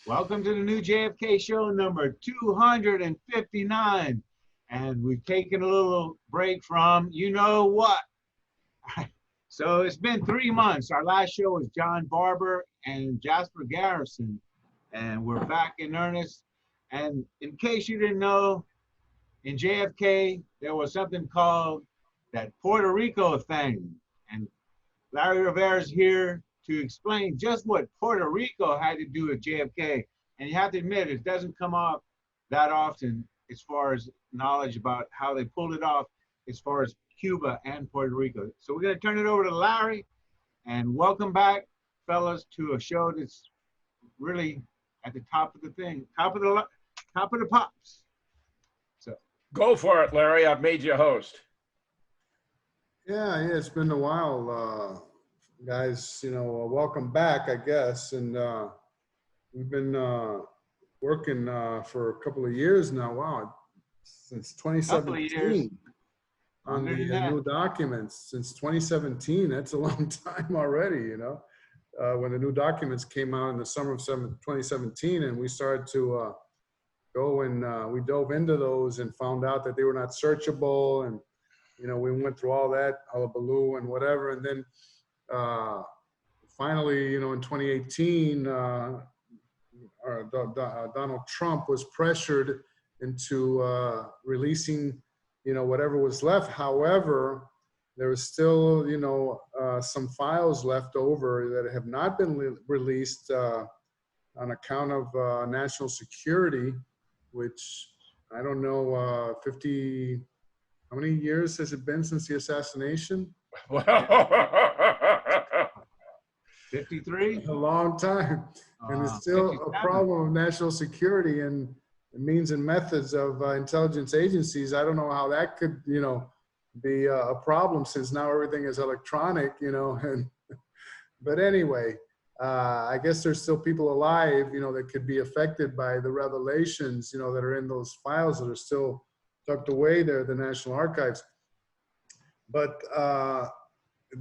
Welcome to the new JFK Show number 259. And we've taken a little break from you know what. So it's been 3 months. Our last show was John Barber and Jasper Garrison. And we're back in earnest. And in case you didn't know, in JFK, there was something called that Puerto Rico thing. And Larry Rivera's here to explain just what Puerto Rico had to do with JFK. And you have to admit, it doesn't come off that often as far as knowledge about how they pulled it off as far as Cuba and Puerto Rico. So we're going to turn it over to Larry, and welcome back, fellas, to a show that's really at the top of the thing, top of the pops. So go for it, Larry. I've made you host. Yeah, it's been a while, guys. Welcome back, I guess. And we've been working for a couple of years now. Wow, since 2017 on the new documents. Since 2017, that's a long time already. When the new documents came out in the summer of 2017, and we started to go and we dove into those and found out that they were not searchable, and we went through all that hullabaloo and whatever, and then finally, in 2018, Donald Trump was pressured into releasing, whatever was left. However, there was still, some files left over that have not been released on account of national security, which I don't know, 50. How many years has it been since the assassination? 53? A long time. And it's still 57. A problem of national security and the means and methods of intelligence agencies. I don't know how that could, be a problem, since now everything is electronic, but anyway, I guess there's still people alive, that could be affected by the revelations, that are in those files that are still tucked away there at the National Archives. But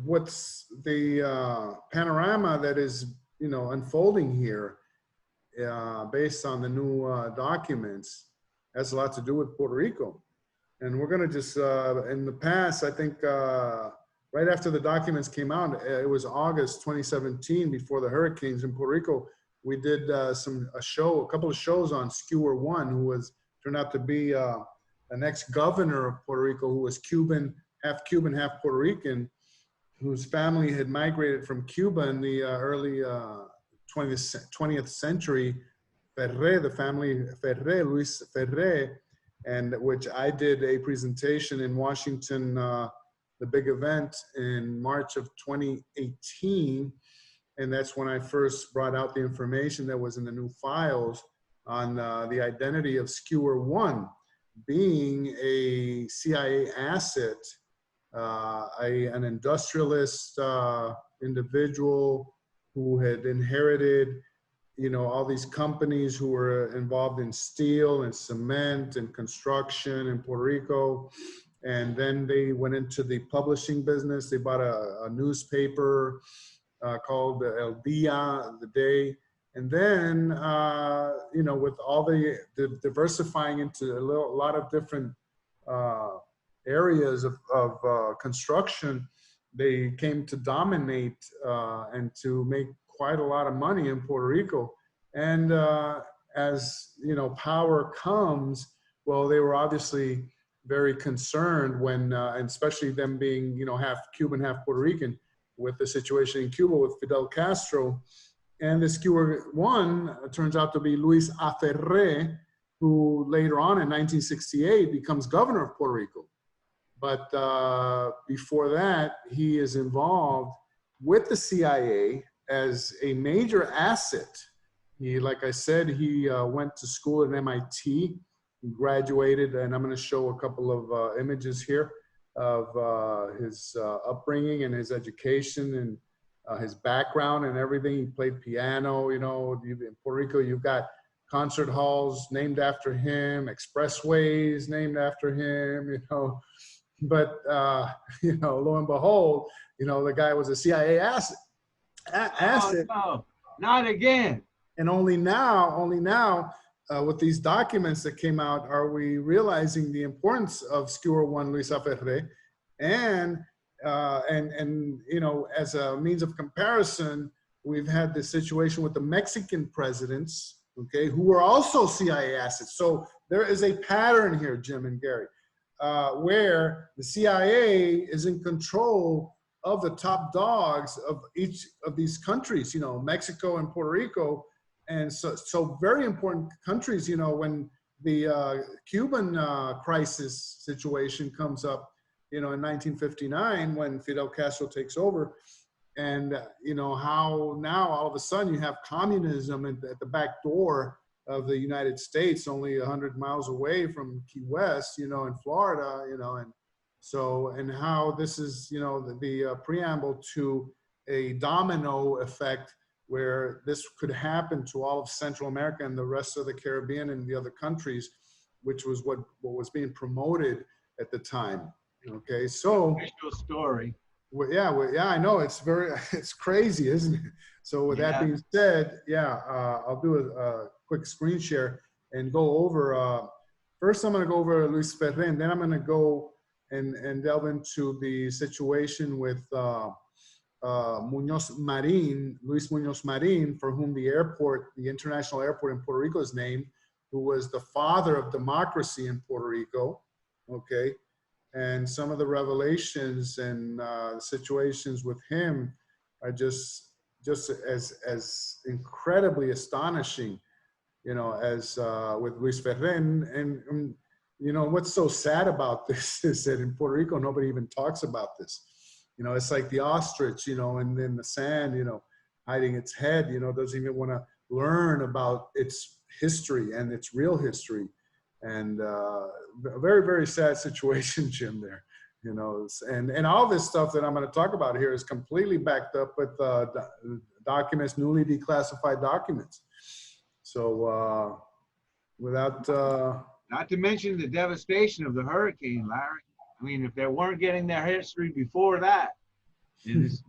what's the panorama that is, unfolding here based on the new documents has a lot to do with Puerto Rico. And we're going to just, in the past, I think right after the documents came out, it was August 2017, before the hurricanes in Puerto Rico, we did a couple of shows on Skewer One, who turned out to be an ex-governor of Puerto Rico, who was Cuban, half Puerto Rican, whose family had migrated from Cuba in the early 20th century. Ferré, the family Ferré, Luis Ferré, and which I did a presentation in Washington, the big event in March of 2018. And that's when I first brought out the information that was in the new files on the identity of Skewer One, being a CIA asset, an industrialist individual who had inherited, all these companies who were involved in steel and cement and construction in Puerto Rico. And then they went into the publishing business. They bought a newspaper called El Dia, The Day. And then, with all the diversifying into a lot of different areas of construction, they came to dominate and to make quite a lot of money in Puerto Rico. And as power comes, well, they were obviously very concerned when, and especially them being half Cuban, half Puerto Rican, with the situation in Cuba with Fidel Castro. And the Skewer One turns out to be Luis A. Ferré, who later on in 1968 becomes governor of Puerto Rico. But before that, he is involved with the CIA as a major asset. He, like I said, he went to school at MIT. He graduated, and I'm going to show a couple of images here of his upbringing and his education and his background and everything. He played piano. In Puerto Rico, you've got concert halls named after him, expressways named after him. But lo and behold, the guy was a CIA asset. Oh, no, not again. And only now, with these documents that came out, are we realizing the importance of Skewer One Luisa Ferré, and you know, as a means of comparison, we've had this situation with the Mexican presidents, okay, who were also CIA assets. So there is a pattern here, Jim and Gary, where the CIA is in control of the top dogs of each of these countries, you know, Mexico and Puerto Rico. And so very important countries, you know, when the Cuban crisis situation comes up, you know, in 1959, when Fidel Castro takes over, and you know, how now all of a sudden you have communism at the back door of the United States, only 100 miles away from Key West, you know, in Florida, you know, and so, and how this is, you know, the preamble to a domino effect where this could happen to all of Central America and the rest of the Caribbean and the other countries, which was what was being promoted at the time. Okay, so official story. Well, yeah, I know it's it's crazy, isn't it? So with that being said, yeah, I'll do a quick screen share and go over. First, I'm going to go over Luis Ferré, and then I'm going to go and delve into the situation with Muñoz Marin, Luis Muñoz Marin, for whom the international airport in Puerto Rico is named, who was the father of democracy in Puerto Rico. Okay. And some of the revelations and situations with him are just as incredibly astonishing, you know, as with Luis Ferré. And you know, what's so sad about this is that in Puerto Rico, nobody even talks about this. You know, it's like the ostrich, you know, and in the sand, you know, hiding its head, you know, doesn't even want to learn about its history and its real history. And a very, very sad situation, Jim, there, you know, and all this stuff that I'm going to talk about here is completely backed up with documents, newly declassified documents. So without... Not to mention the devastation of the hurricane, Larry. I mean, if they weren't getting their history before that, it's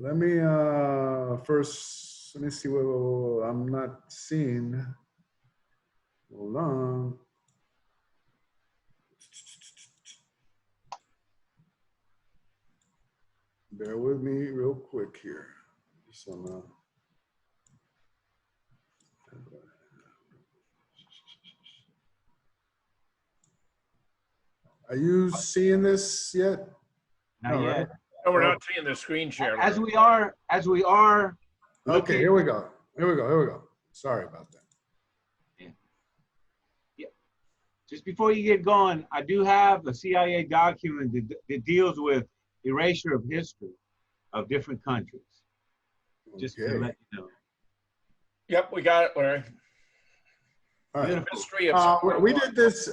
Let me first, let me see what I'm not seeing. Hold on. Bear with me real quick here. Are you seeing this yet? not yet. Right. No, we're not seeing the screen share. As we are. Okay, here we go. Sorry about that. Just before you get going, I do have a CIA document that deals with erasure of history of different countries. Just to let you know. Yep, we got it, Larry. All right. History of we did this,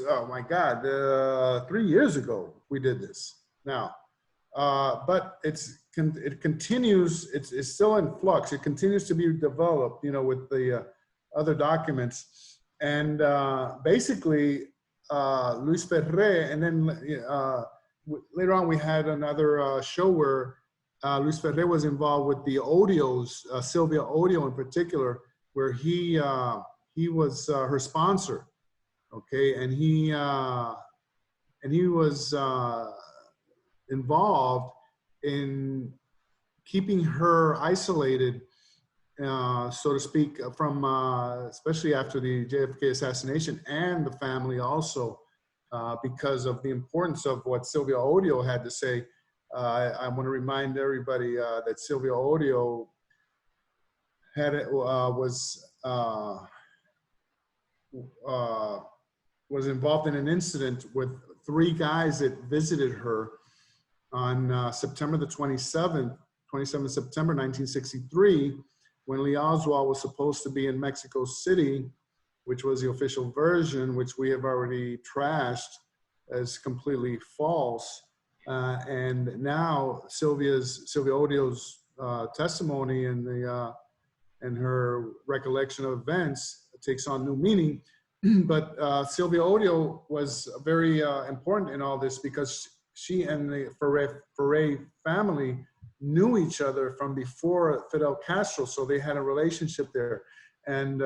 oh my God, 3 years ago, we did this now. But it continues, it's still in flux. It continues to be developed, you know, with the other documents. And basically, Luis Ferré, and then later on we had another show where Luis Ferré was involved with the Odios, Sylvia Odio in particular, where he was her sponsor, okay, and he was involved in keeping her isolated, so to speak, from especially after the JFK assassination, and the family also, because of the importance of what Sylvia Odio had to say. I want to remind everybody that Sylvia Odio was involved in an incident with 3 guys that visited her on September the 27th September 1963, when Lee Oswald was supposed to be in Mexico City, which was the official version, which we have already trashed as completely false. And now Sylvia Odio's testimony and her recollection of events takes on new meaning. But Sylvia Odio was very important in all this, because she and the Ferré family knew each other from before Fidel Castro, so they had a relationship there. And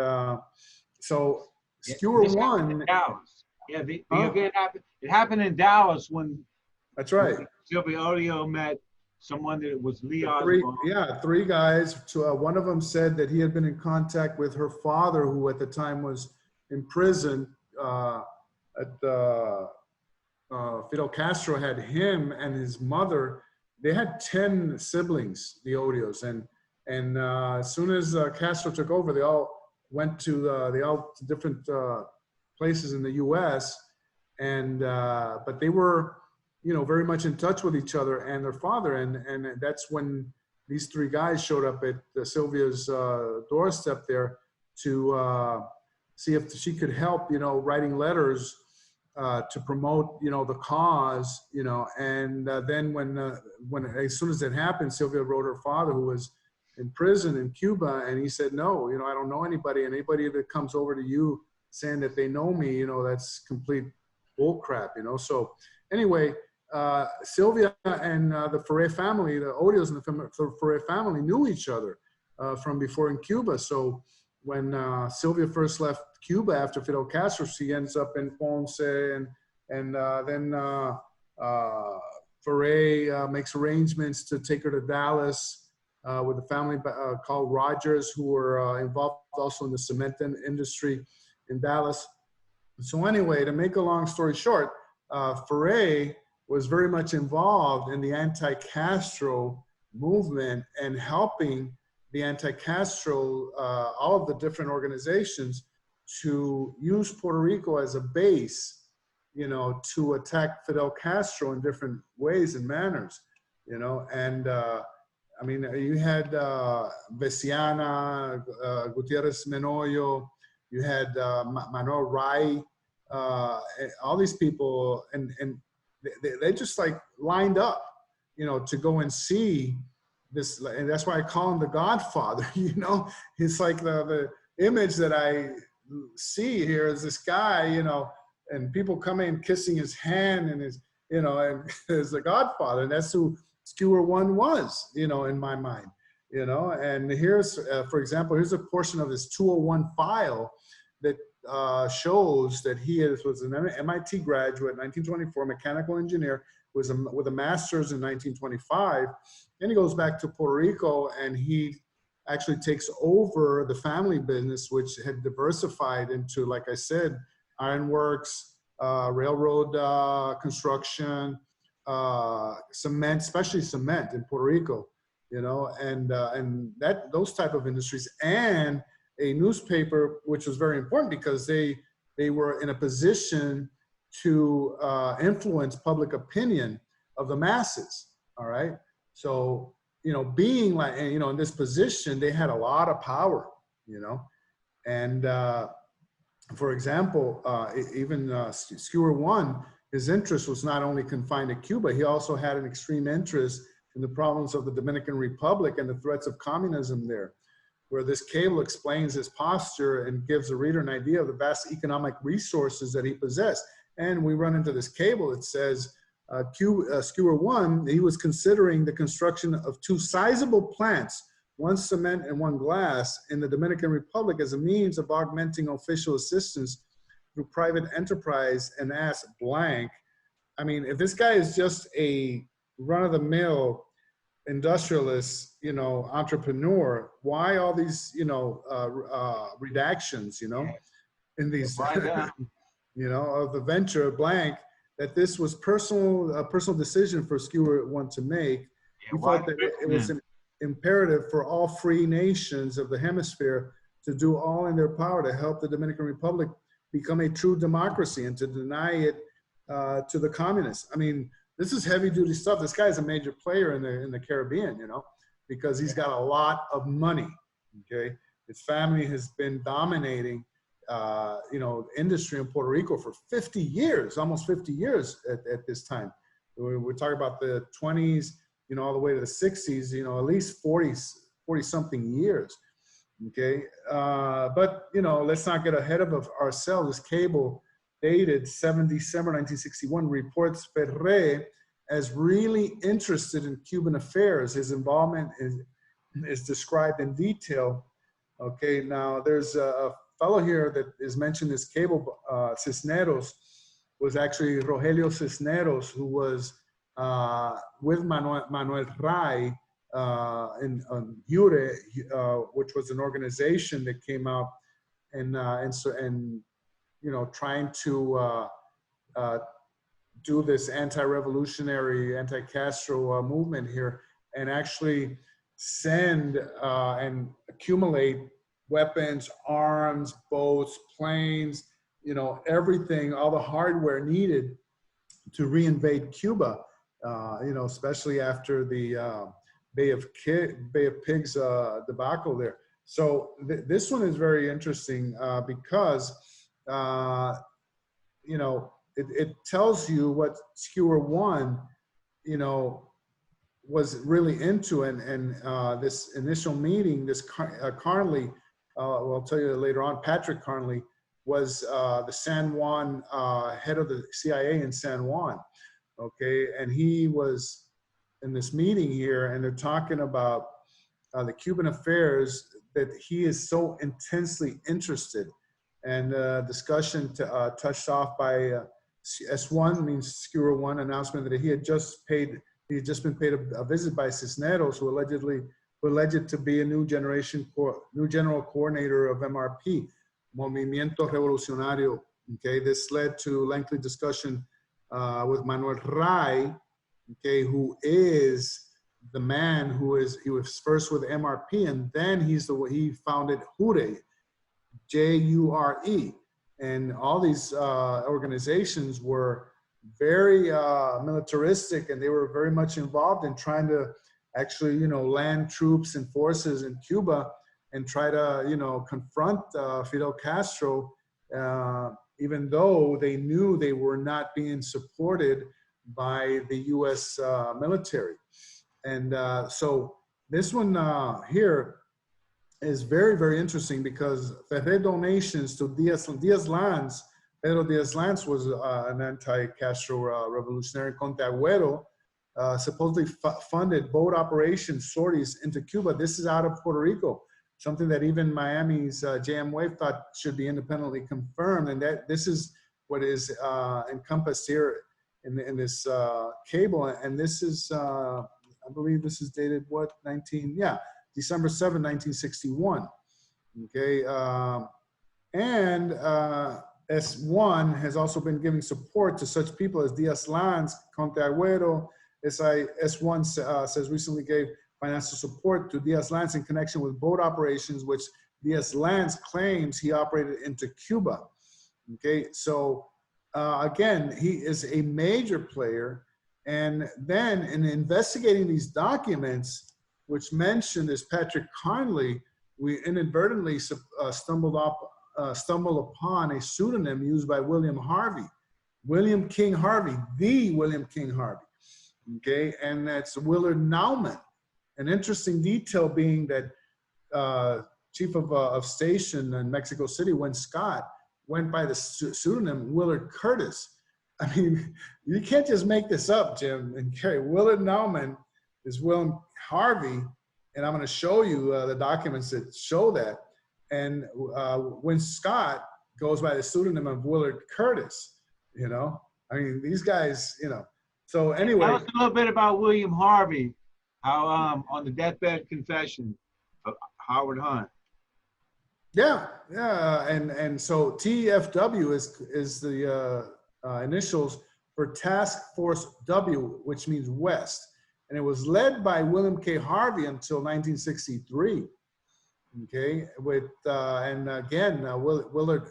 so Skewer this happened One. in Dallas. Yeah, the Huh? event happened. It happened in Dallas when. That's right. Sylvia Audio met someone that was Lee Three, Osborne. yeah, three guys. One of them said that he had been in contact with her father, who at the time was in prison. Fidel Castro had him and his mother. They had 10 siblings, the Odios, and as soon as Castro took over, they all went to different places in the U.S. and but they were, you know, very much in touch with each other and their father, and that's when these three guys showed up at Sylvia's doorstep there to see if she could help, you know, writing letters to promote, you know, the cause, you know, and then when as soon as it happened, Sylvia wrote her father, who was in prison in Cuba, and he said, no, you know, I don't know anybody, and anybody that comes over to you saying that they know me, you know, that's complete bull crap, you know. So anyway, Sylvia and the Ferrer family, the Odios and the Ferrer family knew each other from before in Cuba. So when Sylvia first left Cuba after Fidel Castro, she ends up in Ponce, and then Ferrer makes arrangements to take her to Dallas with a family called Rogers, who were involved also in the cement industry in Dallas. So anyway, to make a long story short, Ferrer was very much involved in the anti-Castro movement and helping the anti-Castro, all of the different organizations, to use Puerto Rico as a base, you know, to attack Fidel Castro in different ways and manners, you know. And I mean, you had Veciana, Gutierrez Menoyo, you had Manuel Rai, all these people, and they just like lined up, you know, to go and see this, and that's why I call him the Godfather. You know, it's like the image that I see here is this guy, you know, and people come in kissing his hand and his, you know, and as the Godfather, and that's who Skewer One was, you know, in my mind, you know. And here's, for example, here's a portion of this 201 file that shows that he was an MIT graduate, 1924, mechanical engineer, with a master's in 1925. Then he goes back to Puerto Rico, and he actually takes over the family business, which had diversified into, like I said, ironworks, railroad construction, cement, especially cement in Puerto Rico, you know, and that those type of industries, and a newspaper, which was very important because they were in a position to influence public opinion of the masses. All right. So, you know, being like, you know, in this position, they had a lot of power, you know. And for example, even Skewer One, his interest was not only confined to Cuba, he also had an extreme interest in the problems of the Dominican Republic and the threats of communism there, where this cable explains his posture and gives the reader an idea of the vast economic resources that he possessed. And we run into this cable. It says, Skewer One, he was considering the construction of two sizable plants, one cement and one glass, in the Dominican Republic as a means of augmenting official assistance through private enterprise, and asked blank. I mean, if this guy is just a run-of-the-mill industrialist, you know, entrepreneur, why all these, you know, redactions, you know, in these, you know, of the venture blank, that this was a personal decision for Skewer One to make. He felt that it was imperative for all free nations of the hemisphere to do all in their power to help the Dominican Republic become a true democracy and to deny it to the communists. I mean, this is heavy duty stuff. This guy's a major player in the Caribbean, you know, because he's got a lot of money. Okay, his family has been dominating, you know, industry in Puerto Rico for 50 years, almost 50 years at this time. We're talking about the 20s, you know, all the way to the 60s, you know, at least 40 something years. Okay, but you know, let's not get ahead of ourselves. This cable, dated 7 December 1961, reports Ferrer as really interested in Cuban affairs. His involvement is described in detail. Okay, now there's a fellow here that is mentioned as Cable Cisneros, was actually Rogelio Cisneros, who was with Manuel Ray in Jure, which was an organization that came out and you know, trying to do this anti-revolutionary, anti-Castro movement here, and actually send and accumulate weapons, arms, boats, planes, you know, everything, all the hardware needed to reinvade Cuba, you know, especially after the Bay of Pigs debacle there. So this one is very interesting because, you know, it tells you what Skewer 1, you know, was really into. And this initial meeting, this Carnley, well, I'll tell you later on, Patrick Carnley was the San Juan head of the CIA in San Juan. Okay, and he was in this meeting here, and they're talking about the Cuban affairs that he is so intensely interested. And discussion touched off by S1, means Skewer 1, announcement that he had just been paid a visit by Cisneros, who alleged to be a new general coordinator of MRP, Movimiento Revolucionario. Okay, this led to lengthy discussion with Manuel Ray, okay, who is the man he was first with MRP, and then he founded Jure, Jure, and all these organizations were very militaristic, and they were very much involved in trying to actually, you know, land troops and forces in Cuba and try to, you know, confront Fidel Castro, even though they knew they were not being supported by the U.S. Military. And so this one here is very, very interesting because Ferrer donations to Diaz-Lanz, Pedro Diaz-Lanz was an anti-Castro revolutionary. Conte Agüero supposedly funded boat operations, sorties into Cuba. This is out of Puerto Rico, something that even Miami's JM Wave thought should be independently confirmed. And that this is what is encompassed here in this cable. And this is, I believe this is dated what, December 7, 1961. Okay, and S1 has also been giving support to such people as Diaz-Lanz, Conte Agüero. S1 says recently gave financial support to Diaz-Lanz in connection with boat operations, which Diaz-Lanz claims he operated into Cuba. Okay, so again, he is a major player. And then in investigating these documents, which mentioned as Patrick Carnley, we inadvertently stumbled upon a pseudonym used by William Harvey, William King Harvey, the William King Harvey. Okay, and that's Willard Naumann. An interesting detail being that chief of station in Mexico City, Win Scott, went by the pseudonym Willard Curtis. I mean, you can't just make this up, Jim and Kerry. Willard Naumann is William Harvey, and I'm going to show you the documents that show that. And Win Scott goes by the pseudonym of Willard Curtis. You know, I mean, these guys, you know. So anyway, tell us a little bit about William Harvey, how on the deathbed confession of Howard Hunt. Yeah, and so TFW is the initials for Task Force W, which means West, and it was led by William K. Harvey until 1963. Okay, with and again Willard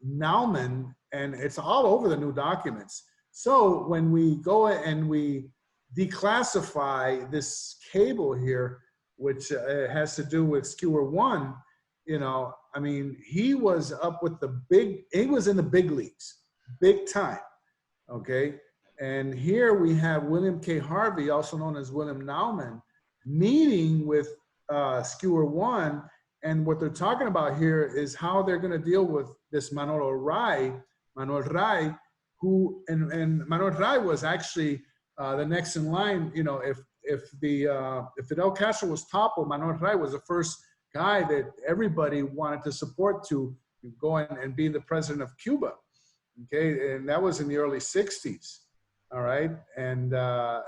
Naumann, and it's all over the new documents. So when we go and we declassify this cable here, which has to do with Skewer 1, you know, I mean, he was up with he was in the big leagues, big time, okay? And here we have William K. Harvey, also known as William Naumann, meeting with Skewer 1, and what they're talking about here is how they're gonna deal with this Manuel Ray, who, and Manuel Ray was actually the next in line, you know, if Fidel Castro was toppled, Manuel Ray was the first guy that everybody wanted to support to go and be the president of Cuba. Okay, and that was in the early 60s. All right, and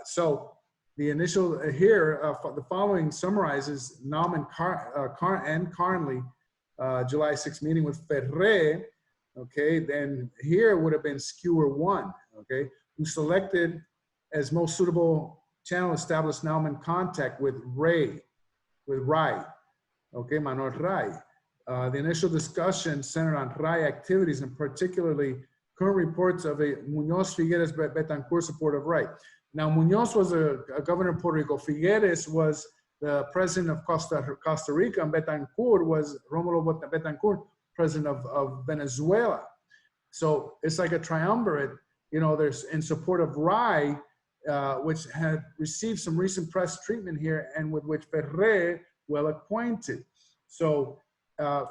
so the initial here, the following summarizes Naumann and Carnley, July 6th meeting with Ferré. Okay, then here would have been Skewer 1. Okay, who selected as most suitable channel established Naumann contact with Ray. Okay, Manuel Ray. The initial discussion centered on Ray activities and particularly current reports of a Muñoz Figueres Betancourt support of Ray. Now, Muñoz was a governor of Puerto Rico. Figueres was the president of Costa Rica, and Betancourt was Romulo Betancourt, president of Venezuela. So it's like a triumvirate, you know, there's in support of Ray, which had received some recent press treatment here and with which Ferré well acquainted. So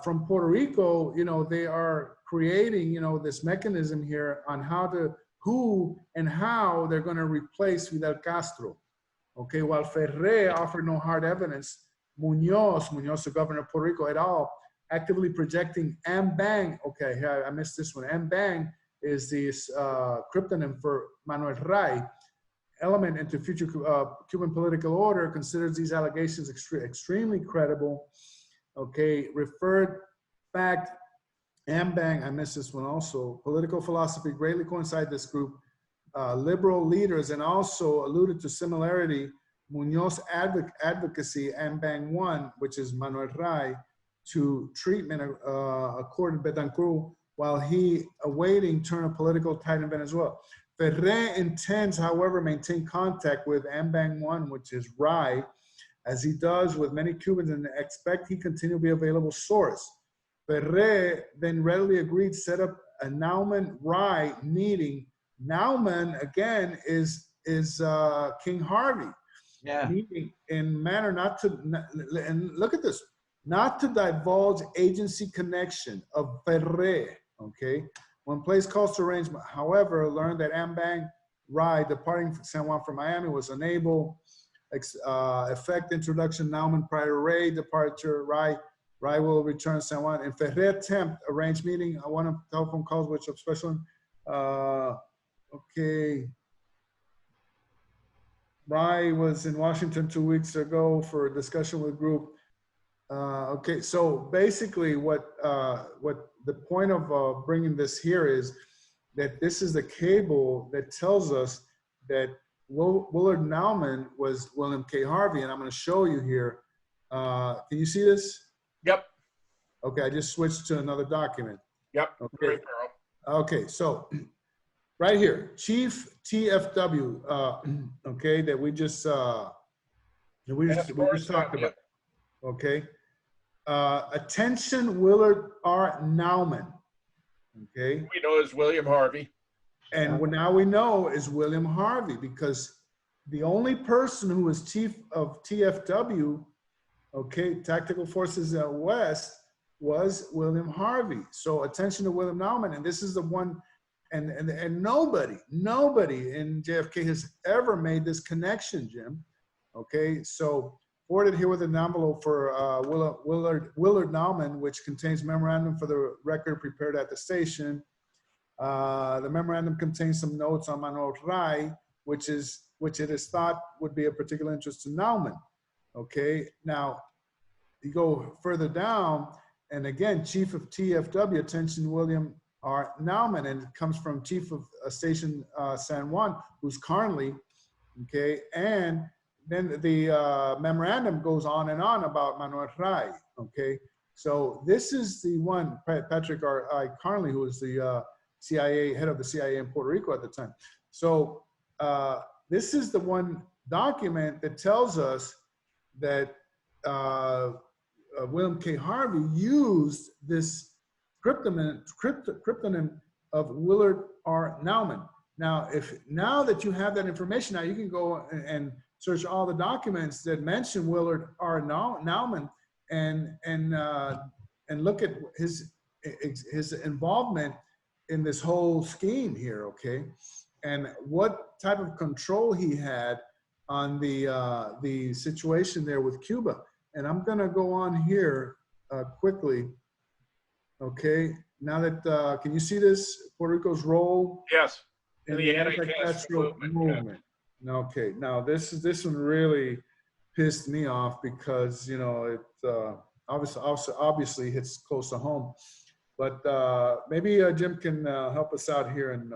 from Puerto Rico, you know, they are creating, you know, this mechanism here on who and how they're going to replace Fidel Castro. Okay, while Ferré offered no hard evidence, Muñoz, the governor of Puerto Rico, et al., actively projecting Ambang. Okay, I missed this one. Ambang is the cryptonym for Manuel Ray. Element into future Cuban political order, considers these allegations extremely credible. Okay, referred fact, Ambang, I missed this one also. Political philosophy greatly coincide this group. Liberal leaders, and also alluded to similarity, Muñoz advocacy, Ambang 1, which is Manuel Ray, to treatment according to Betancourt, while he awaiting turn of political tide in Venezuela. Ferré intends, however, maintain contact with Ambang 1, which is Ray, as he does with many Cubans, and expect he continue to be available source. Ferré then readily agreed to set up a Naumann-Ray meeting. Naumann, again, is King Harvey. Yeah. Meeting in manner not to, and look at this, not to divulge agency connection of Ferré, okay? When place calls to arrangement, however, learned that Ambang Ray, departing from San Juan from Miami, was unable effect introduction Naumann prior to Ray departure. Ray will return San Juan. In Ferré attempt arranged meeting, one of telephone calls which of special. Okay. Ray was in Washington 2 weeks ago for a discussion with group. Okay, so basically what the point of bringing this here is that this is the cable that tells us that Willard Naumann was William K. Harvey, and I'm going to show you here. Can you see this? Yep. Okay, I just switched to another document. Yep. Okay. Okay, so right here, Chief TFW. Okay, that we just talked about. Okay. Attention, Willard R. Naumann. Okay. We know as William Harvey. And what now we know is William Harvey, because the only person who was chief of TFW, okay, Tactical Forces Out West, was William Harvey. So attention to William Naumann, and this is the one, and nobody in JFK has ever made this connection, Jim. Okay, so forwarded here with an envelope for Willard Naumann, which contains memorandum for the record prepared at the station. The memorandum contains some notes on Manuel Ray, which it is thought would be of particular interest to Naumann. Okay, now you go further down, and again, Chief of TFW, attention William R. Naumann, and it comes from Chief of Station San Juan, who's Carnley. Okay, and then the memorandum goes on and on about Manuel Ray. Okay, so this is the one, Patrick R. Carnley, who was the CIA, head of the CIA in Puerto Rico at the time. So this is the one document that tells us that William K. Harvey used this cryptonym of Willard R. Naumann. Now that you have that information, now you can go and search all the documents that mention Willard R. Naumann and look at his involvement in this whole scheme here, okay? and what type of control he had on the situation there with Cuba. And I'm gonna go on here quickly. Okay, now that can you see this? Puerto Rico's role Yes. in the anti-Castro movement. Yeah. Okay, now this one really pissed me off because you know it obviously hits close to home. But maybe Jim can help us out here. And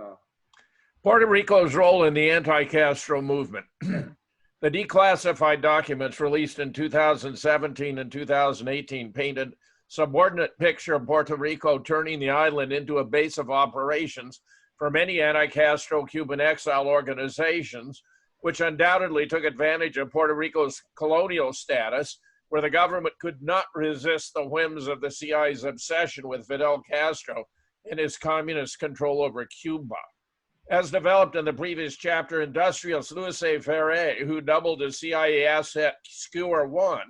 Puerto Rico's role in the anti-Castro movement. The declassified documents released in 2017 and 2018 painted a subordinate picture of Puerto Rico turning the island into a base of operations for many anti-Castro Cuban exile organizations, which undoubtedly took advantage of Puerto Rico's colonial status, where the government could not resist the whims of the CIA's obsession with Fidel Castro and his communist control over Cuba. As developed in the previous chapter, industrialist Luis A. Ferre, who doubled his CIA asset Skewer 1,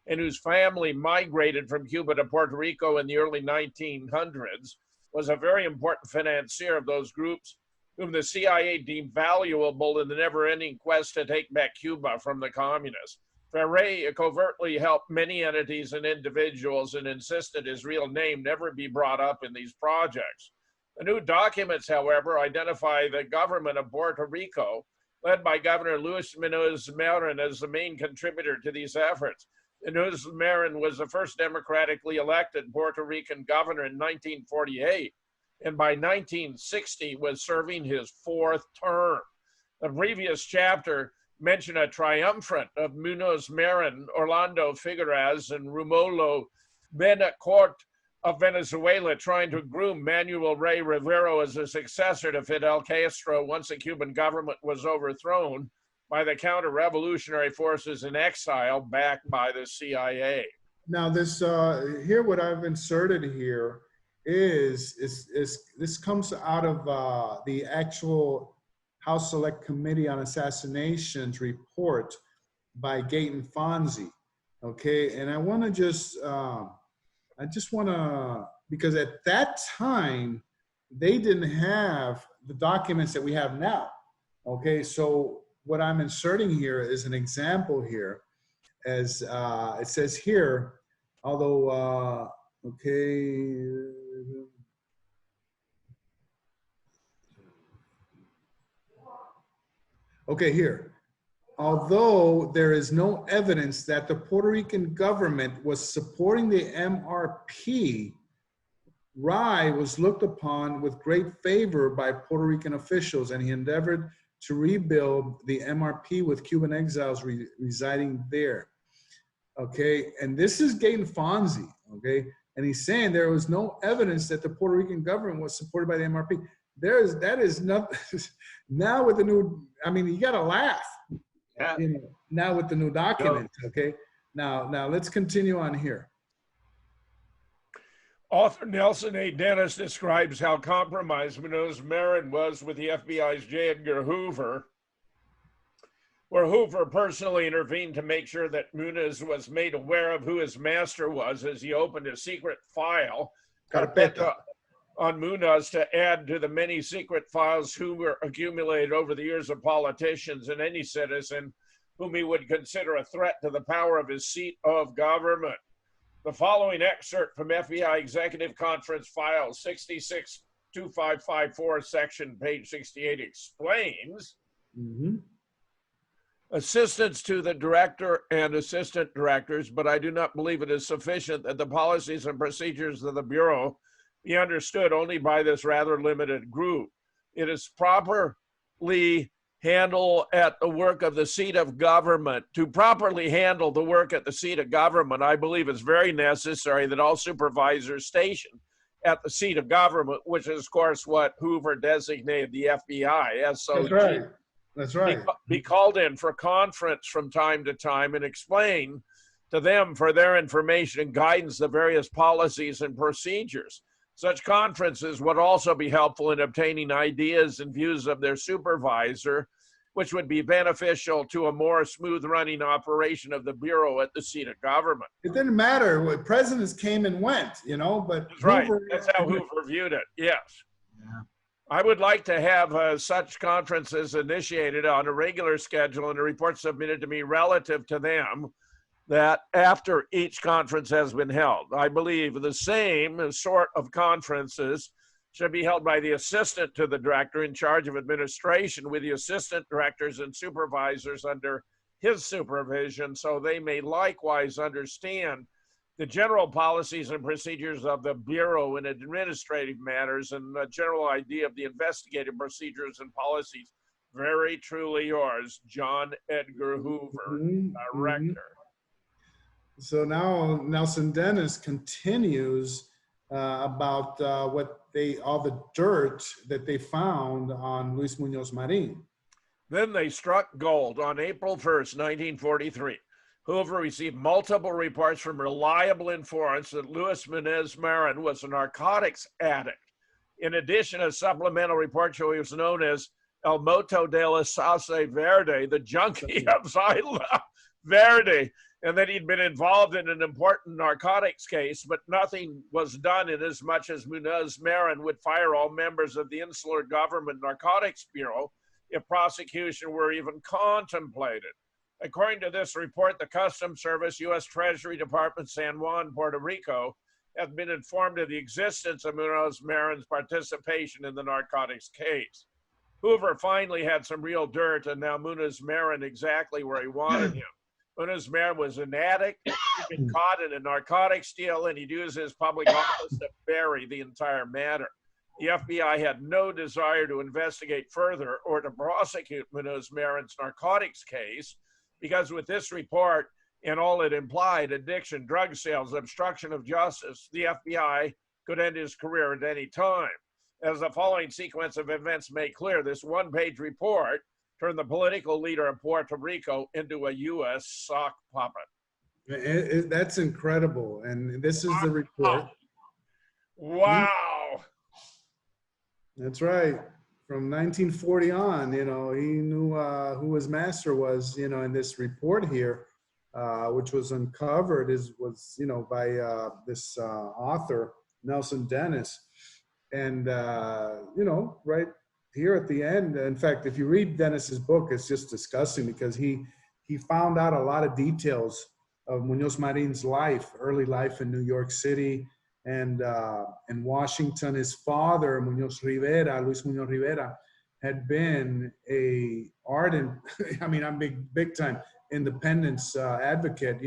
and whose family migrated from Cuba to Puerto Rico in the early 1900s, was a very important financier of those groups whom the CIA deemed valuable in the never-ending quest to take back Cuba from the communists. Ferre covertly helped many entities and individuals and insisted his real name never be brought up in these projects. The new documents, however, identify the government of Puerto Rico, led by Governor Luis Munoz Marin, as the main contributor to these efforts. Munoz Marin was the first democratically elected Puerto Rican governor in 1948, and by 1960 was serving his 4th term. The previous chapter mentioned a triumvirate of Munoz Marin, Orlando Figueras, and Romulo Betancourt of Venezuela, trying to groom Manuel Rey Rivero as a successor to Fidel Castro once the Cuban government was overthrown by the counter-revolutionary forces in exile backed by the CIA. Now this here, what I've inserted here is this comes out of the actual House Select Committee on Assassinations report by Gaten Fonzie. Okay, and I want to just because at that time they didn't have the documents that we have now. Okay, so what I'm inserting here is an example here, as it says here, although okay, here. Although there is no evidence that the Puerto Rican government was supporting the MRP, Rye was looked upon with great favor by Puerto Rican officials, and he endeavored to rebuild the MRP with Cuban exiles residing there. Okay, and this is Gaten Fonzie, okay? And he's saying there was no evidence that the Puerto Rican government was supported by the MRP. That is not, now with the new, I mean, you gotta laugh. Yeah. You know, now with the new documents, okay? Now let's continue on here. Author Nelson A. Dennis describes how compromised Munoz Marin was with the FBI's J. Edgar Hoover, where Hoover personally intervened to make sure that Munoz was made aware of who his master was as he opened a secret file on Munoz to add to the many secret files Hoover accumulated over the years of politicians and any citizen whom he would consider a threat to the power of his seat of government. The following excerpt from FBI Executive Conference File 662554, section page 68 explains, assistance to the director and assistant directors, but I do not believe it is sufficient that the policies and procedures of the Bureau be understood only by this rather limited group. It is properly handle at the work of the seat of government. To properly handle the work at the seat of government, I believe it's very necessary that all supervisors stationed at the seat of government, which is, of course, what Hoover designated the FBI, SOG. That's right. That's right. Be called in for conference from time to time and explain to them for their information and guidance the various policies and procedures. Such conferences would also be helpful in obtaining ideas and views of their supervisor, which would be beneficial to a more smooth running operation of the Bureau at the seat of government. It didn't matter what presidents came and went, you know, but that's right. That's how Hoover viewed it. Yes. Yeah. I would like to have such conferences initiated on a regular schedule and a report submitted to me relative to them that after each conference has been held. I believe the same sort of conferences should be held by the assistant to the director in charge of administration with the assistant directors and supervisors under his supervision, so they may likewise understand the general policies and procedures of the Bureau in administrative matters and a general idea of the investigative procedures and policies. Very truly yours, John Edgar Hoover, Director. So now Nelson Dennis continues about all the dirt that they found on Luis Muñoz Marin. Then they struck gold on April 1st, 1943. Hoover received multiple reports from reliable informants that Luis Muñoz Marin was a narcotics addict. In addition, a supplemental report showed he was known as El Moto de la Salsa Verde, the junkie of Salsa Verde, and that he'd been involved in an important narcotics case, but nothing was done inasmuch as Muñoz Marin would fire all members of the Insular Government Narcotics Bureau if prosecution were even contemplated. According to this report, the Customs Service, U.S. Treasury Department, San Juan, Puerto Rico, have been informed of the existence of Muñoz Marin's participation in the narcotics case. Hoover finally had some real dirt, and now Muñoz Marin exactly where he wanted him. Muñoz Marin was an addict, he'd been caught in a narcotics deal, and he'd used his public office to bury the entire matter. The FBI had no desire to investigate further or to prosecute Muñoz Marin's narcotics case, because with this report and all it implied, addiction, drug sales, obstruction of justice, the FBI could end his career at any time. As the following sequence of events make clear, this one-page report turned the political leader of Puerto Rico into a U.S. sock puppet. That's incredible. And this is the report. Wow. That's right. From 1940 on, he knew who his master was, in this report here, which was uncovered by this author, Nelson Dennis. And, right here at the end, in fact, if you read Dennis's book, it's just disgusting because he found out a lot of details of Muñoz Marin's life, early life in New York City, and in Washington. His father, Luis Muñoz Rivera, had been a ardent, I'm big time independence advocate,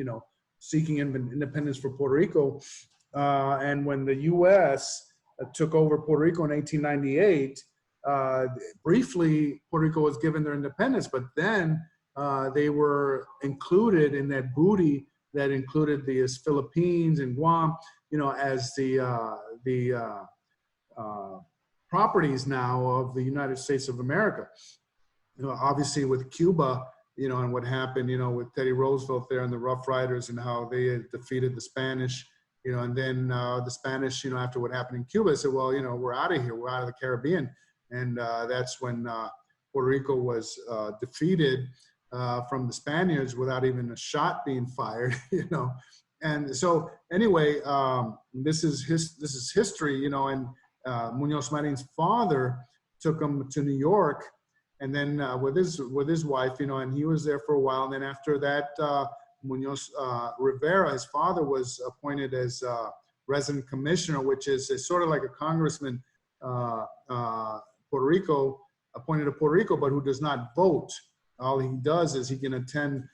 seeking independence for Puerto Rico. And when the U.S. took over Puerto Rico in 1898, briefly Puerto Rico was given their independence, but then they were included in that booty that included the Philippines and Guam, as the properties now of the United States of America. Obviously with Cuba, and what happened, with Teddy Roosevelt there and the Rough Riders and how they had defeated the Spanish, and then the Spanish, after what happened in Cuba, said, well, we're out of here, we're out of the Caribbean. And that's when Puerto Rico was defeated from the Spaniards without even a shot being fired, And so anyway, this is history, and Muñoz Marin's father took him to New York, and then with his wife, and he was there for a while. And then after that, Muñoz Rivera, his father, was appointed as resident commissioner, which is sort of like a congressman, Puerto Rico, appointed to Puerto Rico, but who does not vote. All he does is he can attend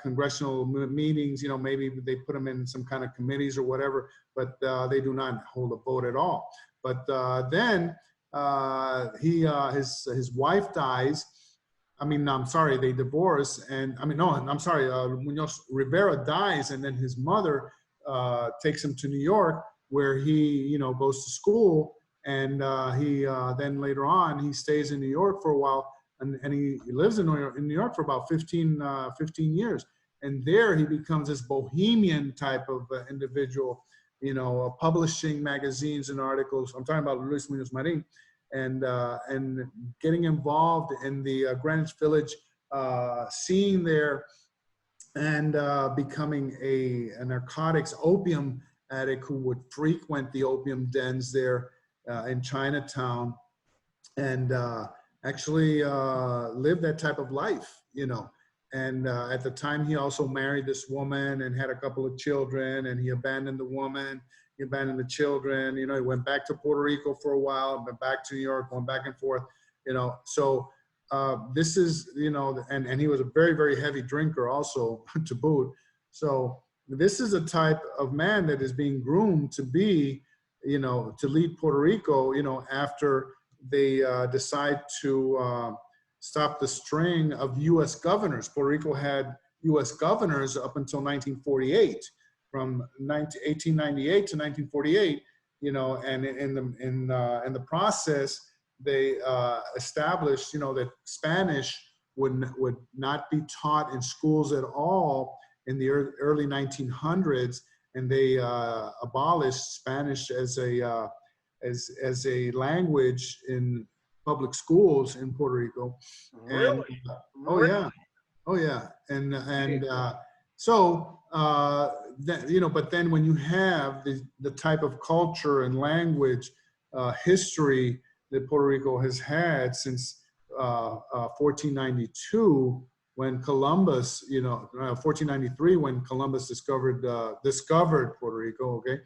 congressional meetings, maybe they put him in some kind of committees or whatever, but they do not hold a vote at all. But then his wife dies. They divorce, and Muñoz Rivera dies, and then his mother takes him to New York, where he, goes to school, and he then later on, he stays in New York for a while, and he lives in New York for about 15 years. And there he becomes this bohemian type of individual, publishing magazines and articles. I'm talking about Luis Muñoz Marin, and getting involved in the Greenwich Village scene there, and becoming a narcotics opium addict who would frequent the opium dens there in Chinatown. and actually lived that type of life, you know. And at the time, he also married this woman and had a couple of children, and he abandoned the woman, he abandoned the children, you know. He went back to Puerto Rico for a while, went back to New York, going back and forth, you know. So this is, you know, and he was a very, very heavy drinker also to boot. So this is a type of man that is being groomed to be, you know, to lead Puerto Rico, you know, after they decide to stop the string of U.S. governors. Puerto Rico had U.S. governors up until 1948, from 1898 to 1948, you know, and in the process, they established, you know, that Spanish would not be taught in schools at all in the early 1900s, and they abolished Spanish as a language in public schools in Puerto Rico. Really? And, oh yeah, oh yeah, and so that, you know, but then when you have the type of culture and language history that Puerto Rico has had since 1492, when Columbus, you know, 1493, when Columbus discovered Puerto Rico, okay,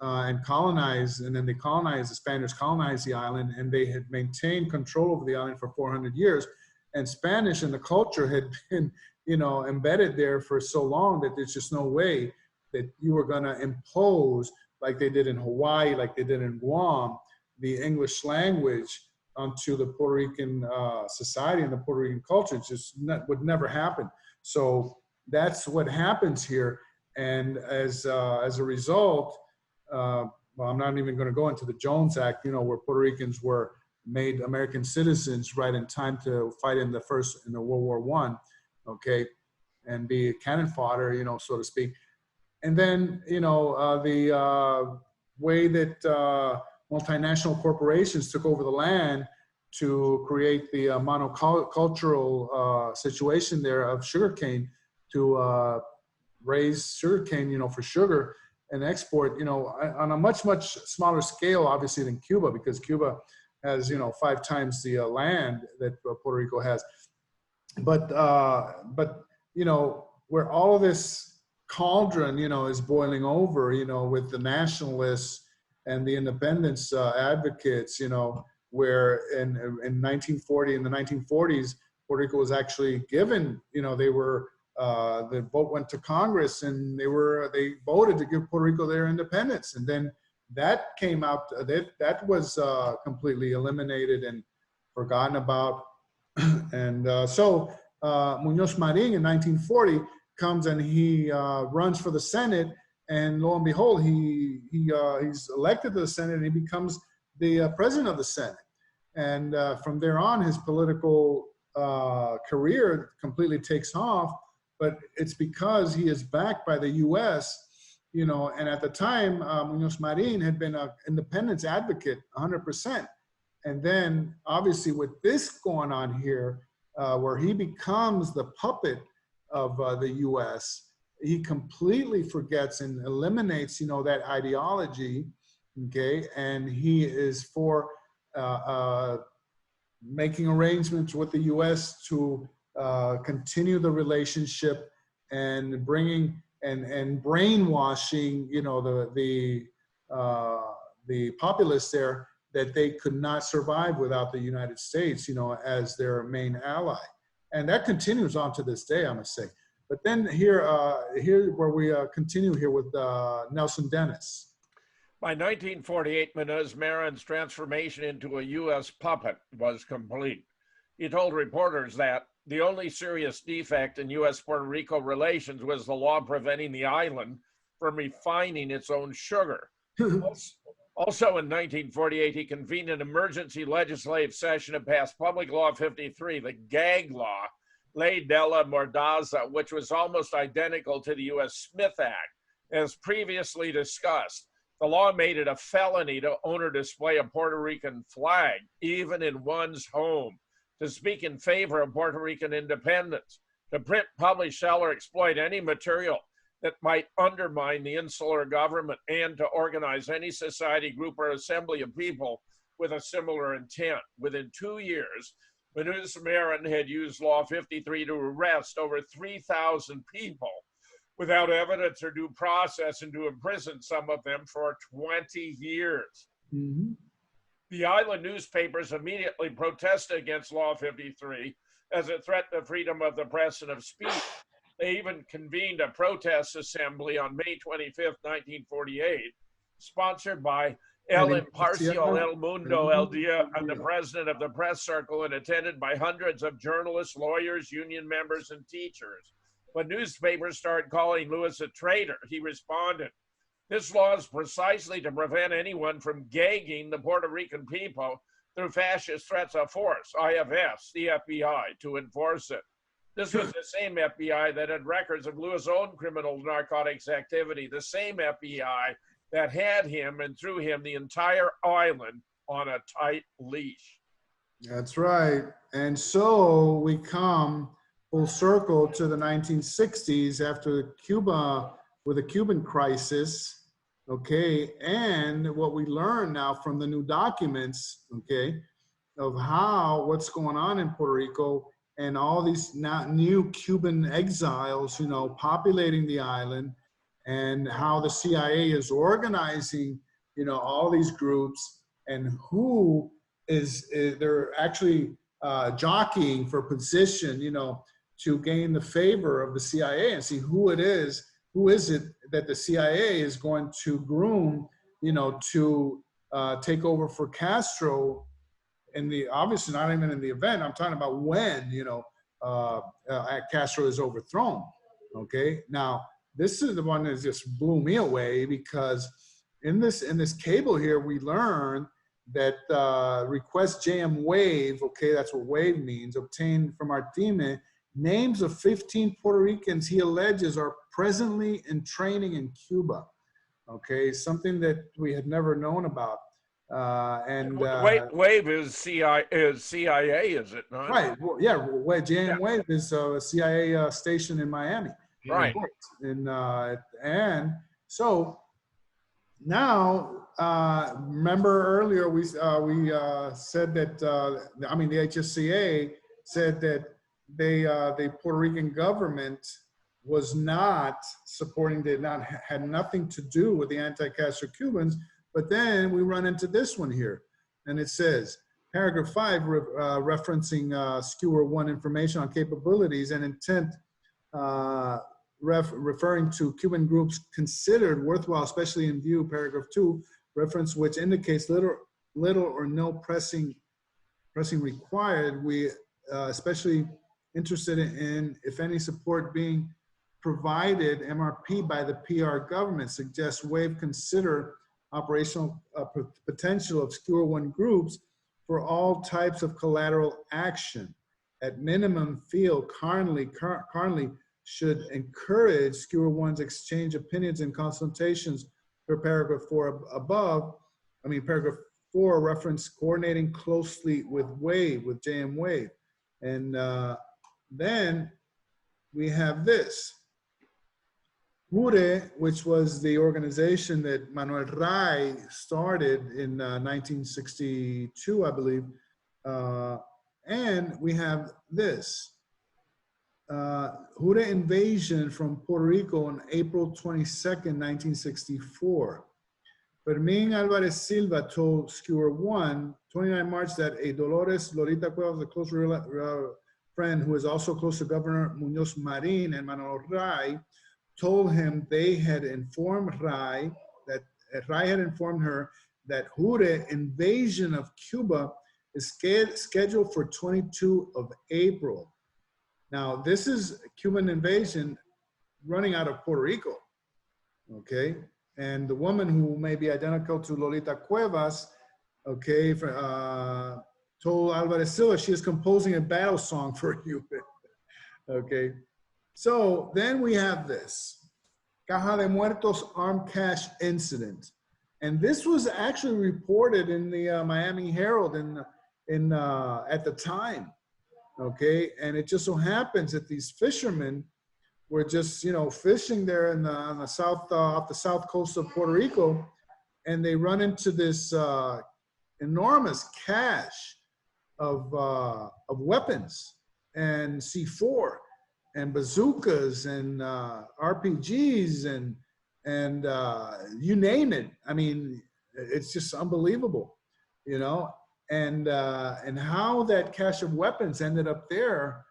and colonized, and then they colonized, the Spaniards colonized the island, and they had maintained control over the island for 400 years. And Spanish and the culture had been, you know, embedded there for so long that there's just no way that you were going to impose, like they did in Hawaii, like they did in Guam, the English language onto the Puerto Rican society and the Puerto Rican culture. It just would never happen. So that's what happens here. And as a result, well, I'm not even going to go into the Jones Act, you know, where Puerto Ricans were made American citizens right in time to fight in the World War I, okay, and be cannon fodder, you know, so to speak. And then, you know, the way that multinational corporations took over the land to create the monocultural situation there of sugarcane, to raise sugarcane, you know, for sugar and export, you know, on a much, much smaller scale, obviously, than Cuba, because Cuba has, you know, 5 times the land that Puerto Rico has. But you know, where all of this cauldron, you know, is boiling over, you know, with the nationalists and the independence advocates, you know, where in 1940, in the 1940s, Puerto Rico was actually given, you know, they were, the vote went to Congress, and they voted to give Puerto Rico their independence. And then that came out, that was completely eliminated and forgotten about. And so Muñoz Marín in 1940 comes and he runs for the Senate, and lo and behold, he's elected to the Senate, and he becomes the president of the Senate. And from there on, his political career completely takes off. But it's because he is backed by the U.S., you know, and at the time, Muñoz Marín had been an independence advocate 100%. And then obviously with this going on here, where he becomes the puppet of the U.S., he completely forgets and eliminates, you know, that ideology, okay? And he is for making arrangements with the U.S. to continue the relationship and bringing and brainwashing, you know, the populace there, that they could not survive without the United States, you know, as their main ally. And that continues on to this day, I must say. But then here where we continue here with Nelson Dennis. By 1948, Muñoz Marin's transformation into a U.S. puppet was complete. He told reporters that the only serious defect in U.S.-Puerto Rico relations was the law preventing the island from refining its own sugar. Also in 1948, he convened an emergency legislative session and passed Public Law 53, the gag law, Ley de la Mordaza, which was almost identical to the U.S. Smith Act. As previously discussed, the law made it a felony to own or display a Puerto Rican flag, even in one's home, to speak in favor of Puerto Rican independence, to print, publish, sell, or exploit any material that might undermine the insular government, and to organize any society, group, or assembly of people with a similar intent. Within 2 years, Manus Marin had used Law 53 to arrest over 3,000 people without evidence or due process and to imprison some of them for 20 years. Mm-hmm. The island newspapers immediately protested against Law 53 as a threat to freedom of the press and of speech. They even convened a protest assembly on May 25th, 1948, sponsored by El Imparcial El Mundo El Dia and the president of the press circle, and attended by hundreds of journalists, lawyers, union members, and teachers. When newspapers started calling Lewis a traitor, he responded, "This law is precisely to prevent anyone from gagging the Puerto Rican people through fascist threats of force. I have asked the FBI to enforce it." This was the same FBI that had records of Lewis' own criminal narcotics activity, the same FBI that had him and threw him the entire island on a tight leash. That's right. And so we come full circle to the 1960s after Cuba, with the Cuban crisis, okay? And what we learn now from the new documents, okay, of what's going on in Puerto Rico and all these new Cuban exiles, you know, populating the island, and how the CIA is organizing, you know, all these groups, and who they're actually jockeying for position, you know, to gain the favor of the CIA, and see who is it that the CIA is going to groom, you know, to take over for Castro, obviously not even in the event, I'm talking about when, you know, Castro is overthrown, okay? Now, this is the one that just blew me away, because in this cable here, we learn that request JM Wave, okay, that's what wave means, obtained from Artime, names of 15 Puerto Ricans he alleges are presently in training in Cuba, okay, something that we had never known about. Wave is CIA, is it not? Right, well, yeah, JM Wave is a CIA station in Miami. Right. And so now, remember earlier we said that, I mean, the HSCA said that the Puerto Rican government was not supporting, had nothing to do with the anti-Castro Cubans. But then we run into this one here, and it says, paragraph 5, referencing Skewer 1 information on capabilities and intent, referring to Cuban groups considered worthwhile, especially in view, paragraph 2, reference which indicates little or no pressing required. We especially interested in, if any, support being provided MRP by the PR government, suggests Wave consider operational potential of Skewer 1 groups for all types of collateral action. At minimum, feel currently should encourage Skewer 1's exchange opinions and consultations per paragraph 4 above. I mean, paragraph 4 reference coordinating closely with Wave, with JM Wave. And then we have this. HURE, which was the organization that Manuel Ray started in 1962, I believe. And we have this. HURE invasion from Puerto Rico on April 22nd, 1964. Fermín Álvarez Silva told Skewer 1, 29 March, that a Dolores Lolita Cuevas, a close friend who is also close to Governor Muñoz Marín and Manuel Ray, told him they had informed Ray, that Ray had informed her that HURE invasion of Cuba is scheduled for 22 of April. Now, this is Cuban invasion running out of Puerto Rico, okay? And the woman, who may be identical to Lolita Cuevas, okay, told Alvarez Silva she is composing a battle song for you, okay? So then we have this, Caja de Muertos armed cash incident. And this was actually reported in the Miami Herald at the time, okay? And it just so happens that these fishermen were just, you know, fishing there on the south, off the south coast of Puerto Rico, and they run into this enormous cache of weapons and C4 and bazookas and RPGs and you name it. I mean, it's just unbelievable, you know. And how that cache of weapons ended up there,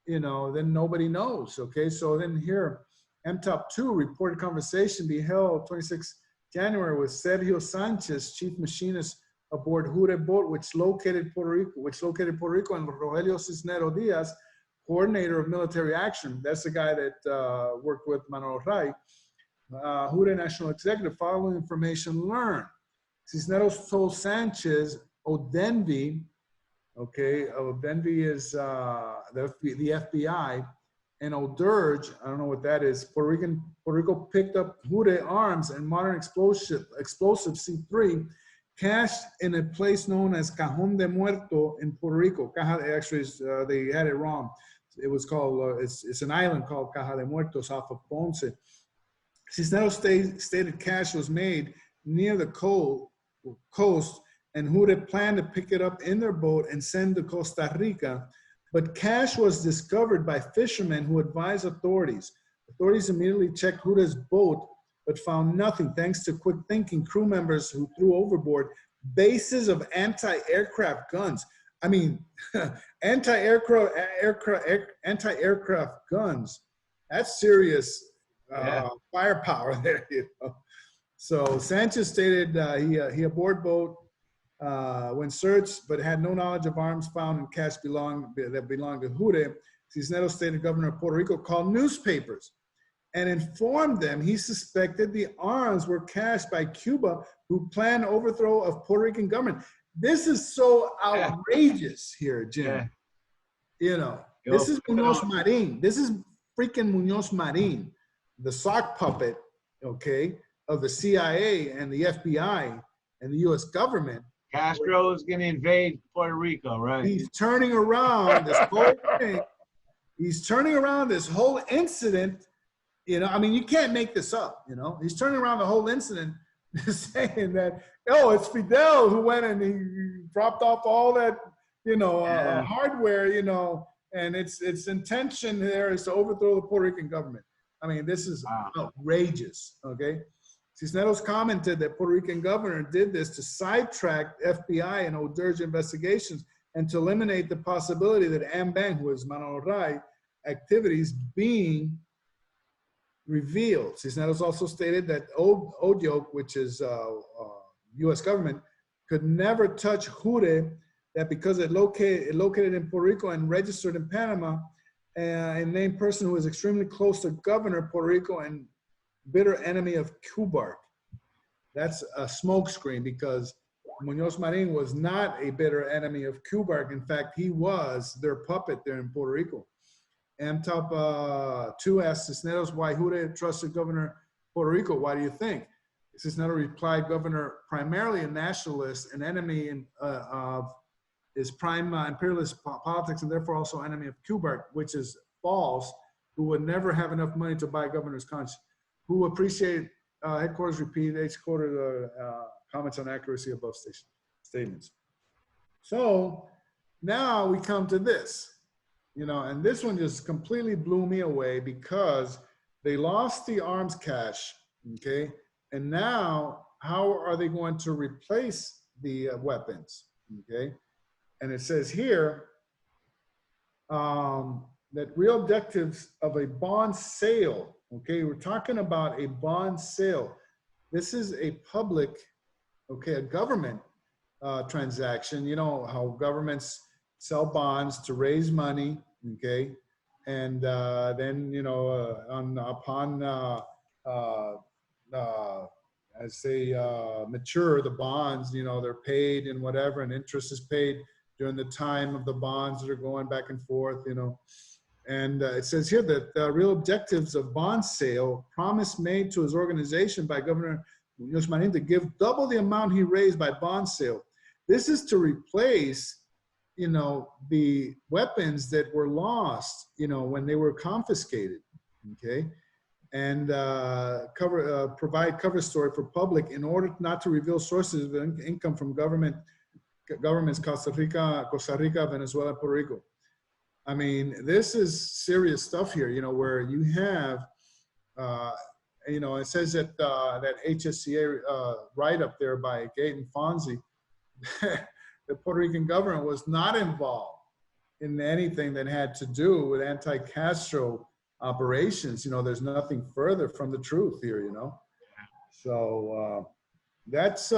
you know, then nobody knows. Okay, so then here, MTOP 2 reported conversation be held 26 January with Sergio Sanchez, chief machinist aboard Jure boat, which located Puerto Rico, and Rogelio Cisnero Diaz, coordinator of military action. That's the guy that worked with Manolo Ray, Jure National Executive. Following information learned, Cisneros told Sanchez Odenvi, okay, Odenvi is the FBI, and O'Dirge, I don't know what that is. Puerto Rico picked up Jure arms and modern explosive C3 cached in a place known as Cajón de Muerto in Puerto Rico. Caja, actually, they had it wrong. It was called, it's an island called Caja de Muertos off of Ponce. Cisneros stated cache was made near the coast, and Jure planned to pick it up in their boat and send to Costa Rica. But cache was discovered by fishermen who advised authorities. Authorities immediately checked Jure's boat, but found nothing thanks to quick thinking crew members who threw overboard bases of anti-aircraft guns. I mean, anti-aircraft guns, that's serious firepower there, you know. So Sanchez stated he aboard boat when searched, but had no knowledge of arms found in cache that belonged to Jure. Cisneros stated Governor of Puerto Rico called newspapers and informed them he suspected the arms were cached by Cuba, who planned overthrow of Puerto Rican government. This is so outrageous here, Jim. Yeah. You know, this is Muñoz Marin. This is freaking Muñoz Marin, the sock puppet, okay, of the CIA and the FBI and the U.S. government. Castro is going to invade Puerto Rico, right? He's turning around this whole thing. He's turning around this whole incident. You know, I mean, you can't make this up, you know. He's turning around the whole incident saying that, oh, it's Fidel who went and he dropped off all that, you know, hardware, you know, and its intention there is to overthrow the Puerto Rican government. I mean, this is outrageous, okay? Cisneros commented that Puerto Rican governor did this to sidetrack FBI and O'Dirge investigations and to eliminate the possibility that Ambang, who is Manolo Ray, activities being revealed. Cisneros also stated that ODIOC, which is U.S. government, could never touch Jure, that because it located in Puerto Rico and registered in Panama, a named person who is extremely close to Governor of Puerto Rico and bitter enemy of Cuba. That's a smokescreen because Muñoz Marin was not a bitter enemy of Cuba. In fact, he was their puppet there in Puerto Rico. MTOP 2 asked Cisneros why Jure trusted Governor of Puerto Rico. Why do you think? Cisneros replied, Governor, primarily a nationalist, an enemy of his prime imperialist politics, and therefore also enemy of Cuba, which is false, who would never have enough money to buy governor's conscience, who appreciate headquarters repeat each quarter comments on accuracy of both statements. So now we come to this. You know, and this one just completely blew me away because they lost the arms cache, okay? And now, how are they going to replace the weapons, okay? And it says here that real objectives of a bond sale, okay? We're talking about a bond sale. This is a public, okay, a government transaction. You know how governments sell bonds to raise money, okay, and then you know as they mature, the bonds, you know, they're paid and whatever, and interest is paid during the time of the bonds that are going back and forth, you know. And it says here that the real objectives of bond sale, promise made to his organization by Governor Muñoz Marin to give double the amount he raised by bond sale. This is to replace, you know, the weapons that were lost, you know, when they were confiscated, okay? And provide cover story for public in order not to reveal sources of income from government governments, Costa Rica, Venezuela, and Puerto Rico. I mean, this is serious stuff here, you know, where you have, you know, it says that that HSCA write-up there by Gate and Fonzie, the Puerto Rican government was not involved in anything that had to do with anti-Castro operations. You know, there's nothing further from the truth here, you know. So that's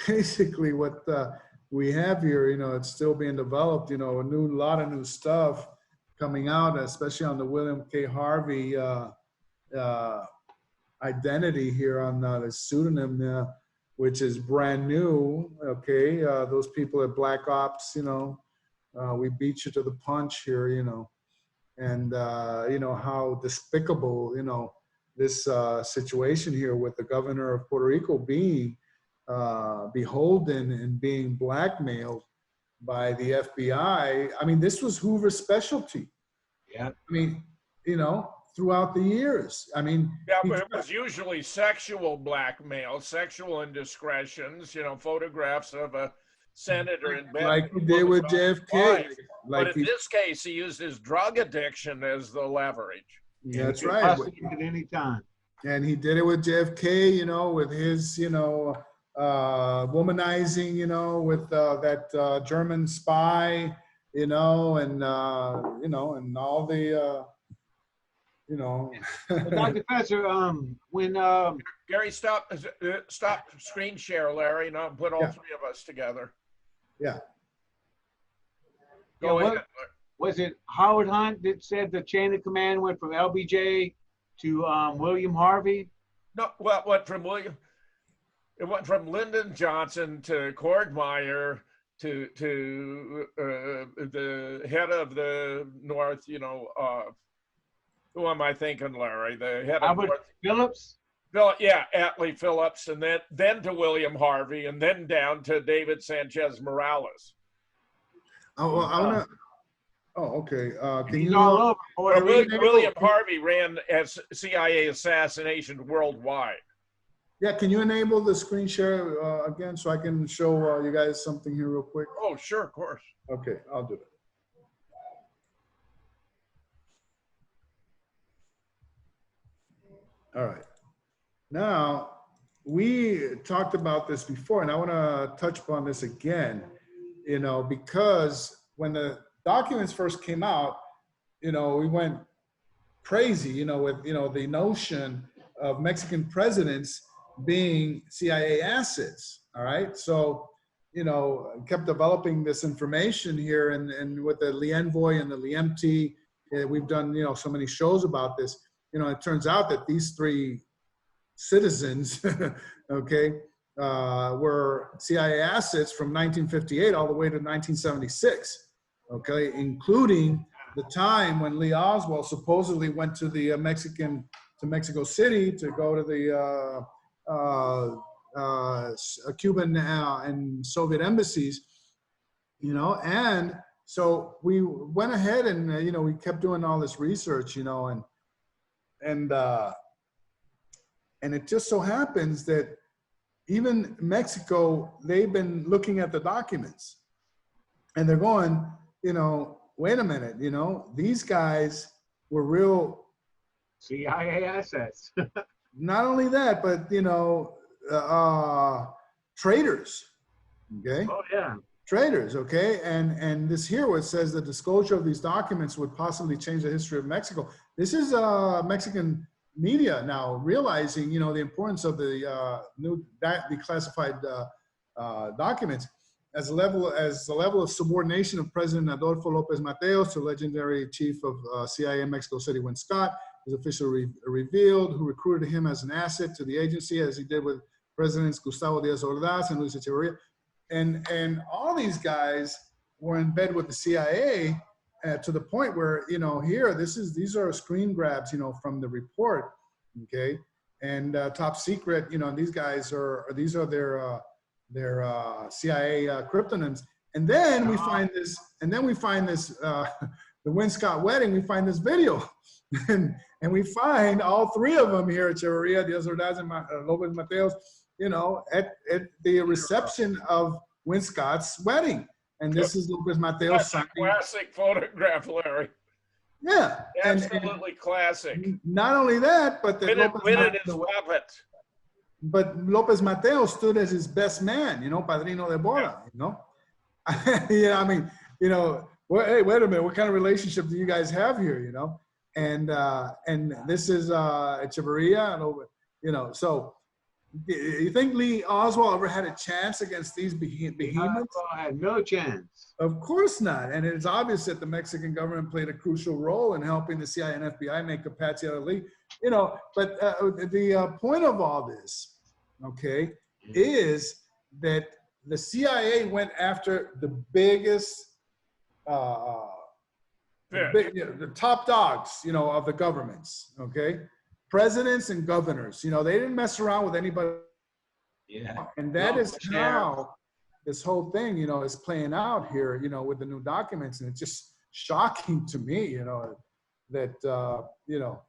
basically what we have here. You know, it's still being developed, you know, lot of new stuff coming out, especially on the William K. Harvey identity here on the pseudonym, which is brand new. Okay, those people at Black Ops, you know, we beat you to the punch here, you know, and you know how despicable, you know, this situation here with the governor of Puerto Rico being beholden and being blackmailed by the FBI. I mean, this was Hoover's specialty. Yeah. I mean, you know, throughout the years. I mean, yeah, but it was usually sexual blackmail, sexual indiscretions, you know, photographs of a senator in bed. Like he did with JFK. But in this case, he used his drug addiction as the leverage. Yeah, that's right. At any time. And he did it with JFK, you know, with his, you know, womanizing, you know, with that German spy, you know, and you know, and all the, you know. Dr. Professor, when Gary, stop screen share, Larry, and I'll put all three of us together. Yeah. Go ahead. Was it Howard Hunt that said the chain of command went from LBJ to William Harvey? No, well, it went from Lyndon Johnson to Cordmeyer to the head of the North, you know, who am I thinking, Larry? The head of North. Phillips? Yeah, Atlee Phillips, and then to William Harvey, and then down to David Sanchez Morales. Oh, well, I want to. Oh, okay. Can you? All over. William Harvey ran as CIA assassinations worldwide. Yeah, can you enable the screen share again so I can show you guys something here real quick? Oh, sure, of course. Okay, I'll do it. All right. Now, we talked about this before, and I want to touch upon this again, you know, because when the documents first came out, you know, we went crazy, you know, with, you know, the notion of Mexican presidents being CIA assets. All right. So, you know, kept developing this information here, and with the Lienvoy and the Liemti, we've done, you know, so many shows about this. You know, it turns out that these three citizens, okay, were CIA assets from 1958 all the way to 1976, okay, including the time when Lee Oswald supposedly went to the Mexico City to go to the Cuban and Soviet embassies, you know, and so we went ahead and, you know, we kept doing all this research, you know, and it just so happens that even Mexico, they've been looking at the documents and they're going, you know, wait a minute, you know, these guys were real CIA assets. Not only that, but, you know, traitors, okay? Oh, yeah. Traitors, okay? And this here, where it says the disclosure of these documents would possibly change the history of Mexico. This is Mexican media now realizing, you know, the importance of the new declassified documents as the level of subordination of President Adolfo López Mateos to legendary chief of CIA in Mexico City, Win Scott, is officially revealed, who recruited him as an asset to the agency, as he did with Presidents Gustavo Díaz Ordaz and Luis Echeverría. And all these guys were in bed with the CIA to the point where, you know, here, these are screen grabs, you know, from the report, okay? And top secret, you know, these guys these are their CIA cryptonyms. And then we find this, the Win Scott wedding, we find this video. and we find all three of them here, Echeverría, Díaz Ordaz, and López Mateos, you know, at the reception of Win Scott's wedding. And this is Lopez Mateos signing. Classic photograph, Larry. Yeah. Absolutely classic. Not only that, but that Lopez Mateos stood as his best man, you know, padrino de boda, you know. Yeah, I mean, you know, well, hey, wait a minute, what kind of relationship do you guys have here, you know? And this is Echeverria, you know, so you think Lee Oswald ever had a chance against these behemoths? Had no chance. Of course not. And it's obvious that the Mexican government played a crucial role in helping the CIA and FBI make a patsy out of Lee. You know, but the point of all this, okay, is that the CIA went after the biggest, the top dogs, you know, of the governments, okay? Presidents and governors, you know, they didn't mess around with anybody. Yeah. And that is how this whole thing, you know, is playing out here, you know, with the new documents. And it's just shocking to me, you know, that, you know.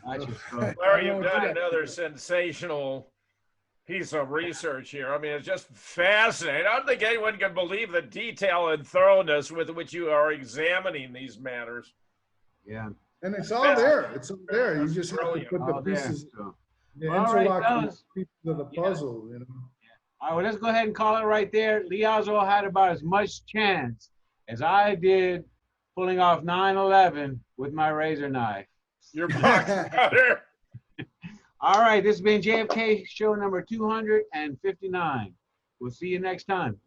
Larry, you've done another sensational piece of research here. I mean, it's just fascinating. I don't think anyone can believe the detail and thoroughness with which you are examining these matters. Yeah. And it's all there. It's all there. You just have to put the pieces, the interlocking pieces of the puzzle, you know. All right, well, let's go ahead and call it right there. Lee Oswald had about as much chance as I did pulling off 9/11 with my razor knife. Your box cutter. All right, this has been JFK Show number 259. We'll see you next time.